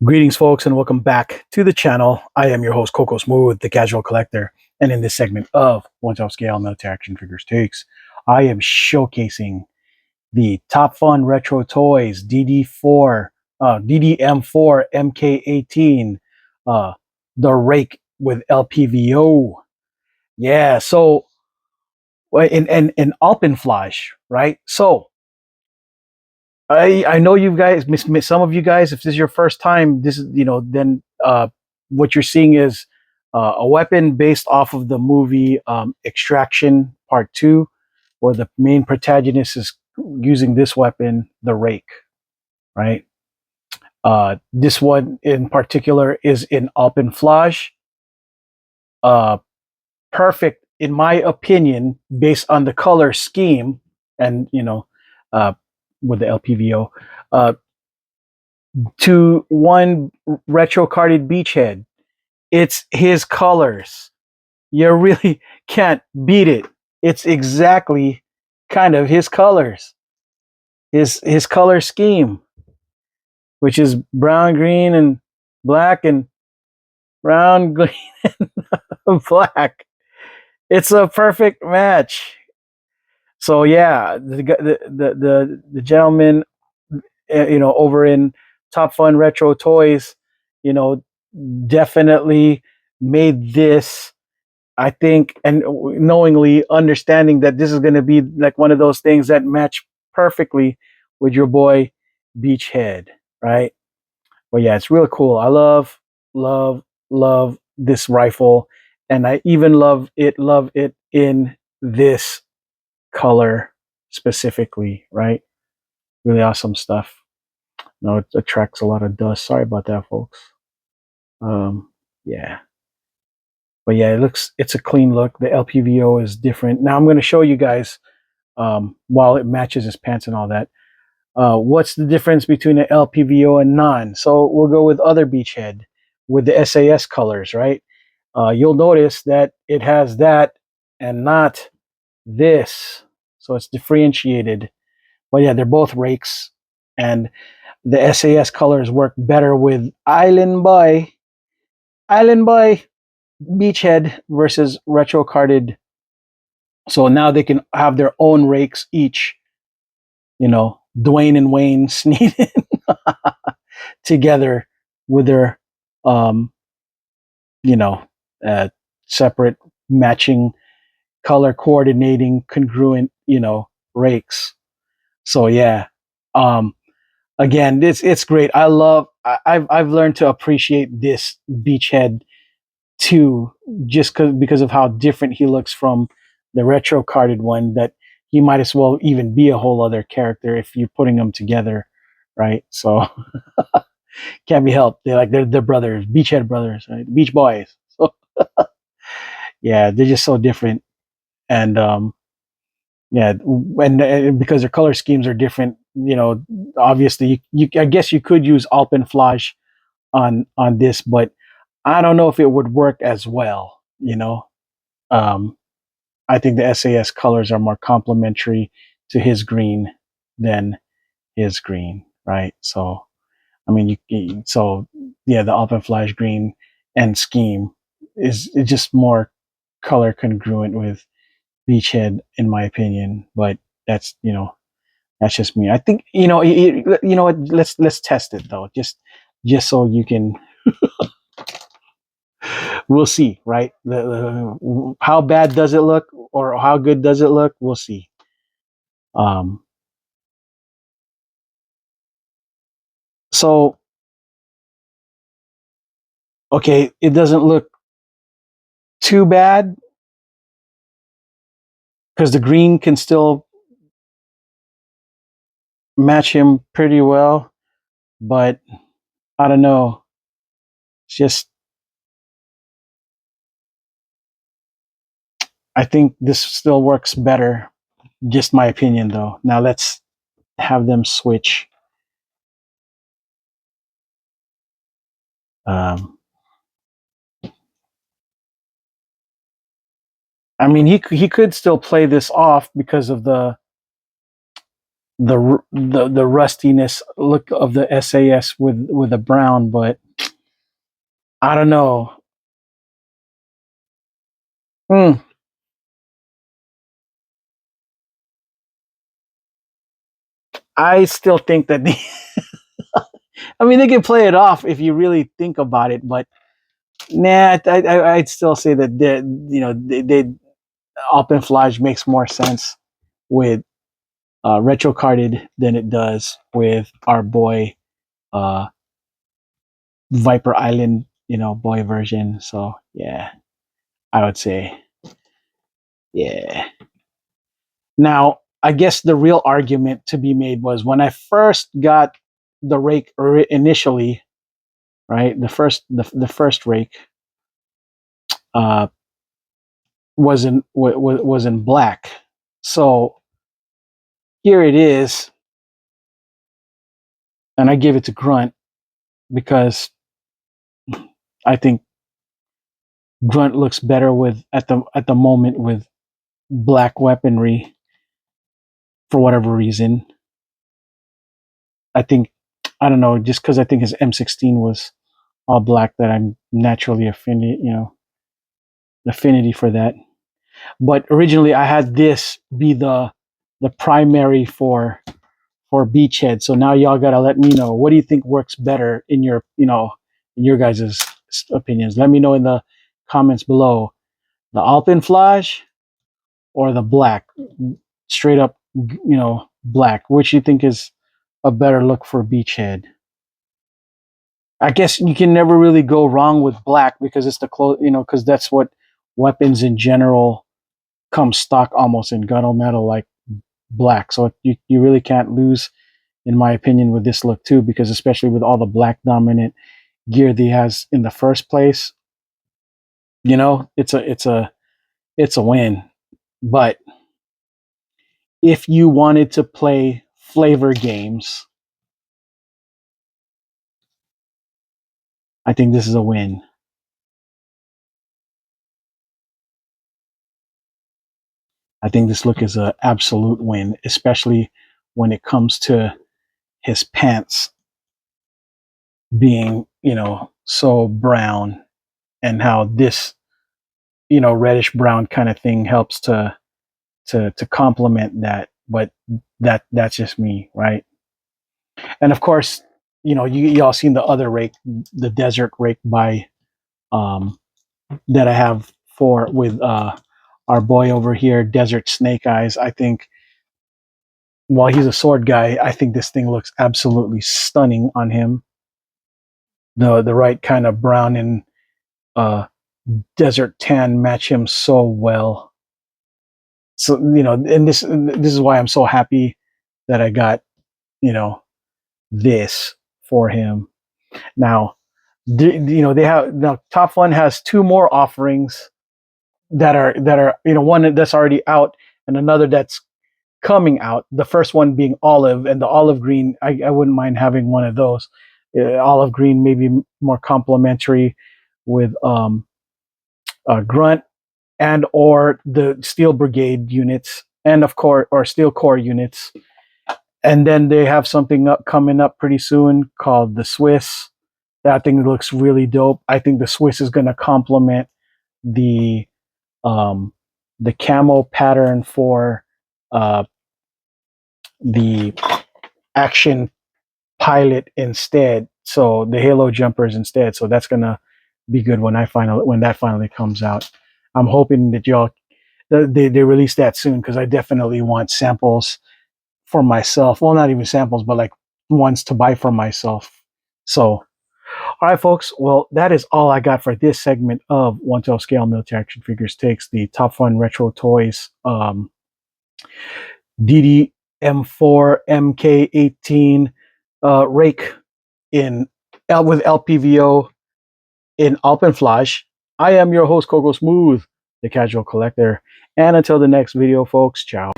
Greetings, folks, and welcome back to the channel. I am your host, Coco Smooth, the Casual Collector, and in this segment of One Top Scale Military Action Figures Takes, I am showcasing the Top Fun Retro Toys DDM4 MK18, the Rake with LPVO. Yeah, so in Alpenflage, right? So I know you guys, some of you guys, if this is your first time, this is, then what you're seeing is a weapon based off of the movie Extraction Part 2, where the main protagonist is using this weapon, the Rake, right? This one in particular is in Alpenflage. Uh, Perfect, in my opinion, based on the color scheme and, uh, with the LPVO. To one retro carded beachhead. It's his colors. You really can't beat it. It's exactly kind of his colors. His color scheme, which is brown, green, and black, and brown, green, and black. It's a perfect match. So yeah, the gentleman, over in Top Fun Retro Toys, you know, definitely made this, I think, and knowingly understanding that this is going to be like one of those things that match perfectly with your boy Beachhead, right? But yeah, it's really cool. I love, love this rifle, and I even love it in this color specifically, right? Really awesome stuff. No, it attracts a lot of dust. Sorry about that, folks. Um, yeah. But yeah, it's a clean look. The LPVO is different. Now I'm going to show you guys, while it matches his pants and all that, what's the difference between an LPVO and non. So we'll go with other beachhead with the SAS colors, right? You'll notice that it has that and not this. So it's differentiated. But yeah, they're both rakes. And the SAS colors work better with Island Boy Beachhead versus retro carded. So now they can have their own rakes each, Dwayne and Wayne Sneeden together with their, um, you know, uh, separate matching color coordinating congruent, rakes. So yeah, um, again, it's great. I've learned to appreciate this beachhead too, just because of how different he looks from the retro carded one, that he might as well even be a whole other character if you're putting them together, right? So can't be helped. They're brothers, beachhead brothers, right? Beach boys. So yeah, they're just so different. And yeah, and because their color schemes are different, obviously you I guess you could use Alpenflage on this, but I don't know if it would work as well, um I think the SAS colors are more complementary to his green than his green, right? So, I mean, so yeah, the Alpenflage green and scheme is just more color congruent with Beachhead, in my opinion. But that's that's just me. I think you know what? Let's test it though, just so you can. We'll see, right? How bad does it look, or how good does it look? We'll see. Um, so okay, it doesn't look too bad because the green can still match him pretty well, but I don't know. It's just, I think this still works better. Just my opinion, though. Now let's have them switch. Um, I mean, he could still play this off because of the rustiness look of the SAS with the brown, but I don't know. Hmm. I still think that I mean, they can play it off if you really think about it, but nah, I'd still say that Alpenflage makes more sense with retro carded than it does with our boy uh, Viper Island, boy version. So yeah, I would say yeah. Now, I guess the real argument to be made was when I first got the Rake initially, right? The first Rake uh, was in black. So here it is, and I give it to Grunt because I think Grunt looks better with at the moment with black weaponry for whatever reason. I think I don't know, just because I think his M16 was all black that I'm naturally affinity for that. But originally I had this be the primary for Beachhead. So now y'all gotta let me know, what do you think works better in your in your guys' opinions. Let me know in the comments below. The Alpenflage or the black, straight up black. Which you think is a better look for Beachhead? I guess you can never really go wrong with black because it's the close, because that's what weapons in general come stock almost in gunmetal, like black. So you really can't lose, in my opinion, with this look too, because especially with all the black dominant gear that he has in the first place, it's a win. But if you wanted to play flavor games, I think this is a win. I think this look is an absolute win, especially when it comes to his pants being, so brown, and how this, reddish brown kind of thing helps to complement that. But that's just me, right? And of course, y'all seen the other Rake, the desert Rake by that I have for with our boy over here, Desert Snake Eyes. I think while he's a sword guy, I think this thing looks absolutely stunning on him. The right kind of brown and uh, desert tan match him so well. So and this is why I'm so happy that I got you know this for him. Now, they have now. Top Fun has two more offerings that are one that's already out and another that's coming out. The first one being olive, and the olive green. I wouldn't mind having one of those. Olive green maybe more complementary with Grunt and or the Steel Brigade units, and of course or Steel Corps units. And then they have something coming up pretty soon called the Swiss. That thing looks really dope. I think the Swiss is going to complement the um, the camo pattern for uh, the action pilot instead. So the Halo jumpers instead. So that's gonna be good when that finally comes out. I'm hoping that y'all they release that soon because I definitely want samples for myself. Well, not even samples, but like ones to buy for myself. So, all right, folks. Well, that is all I got for this segment of 1/12 Scale Military Action Figures Takes the Top Fun Retro Toys DDM4 MK18 Rake in with LPVO in Alpenflage. I am your host, Coco Smooth, the Casual Collector. And until the next video, folks, ciao.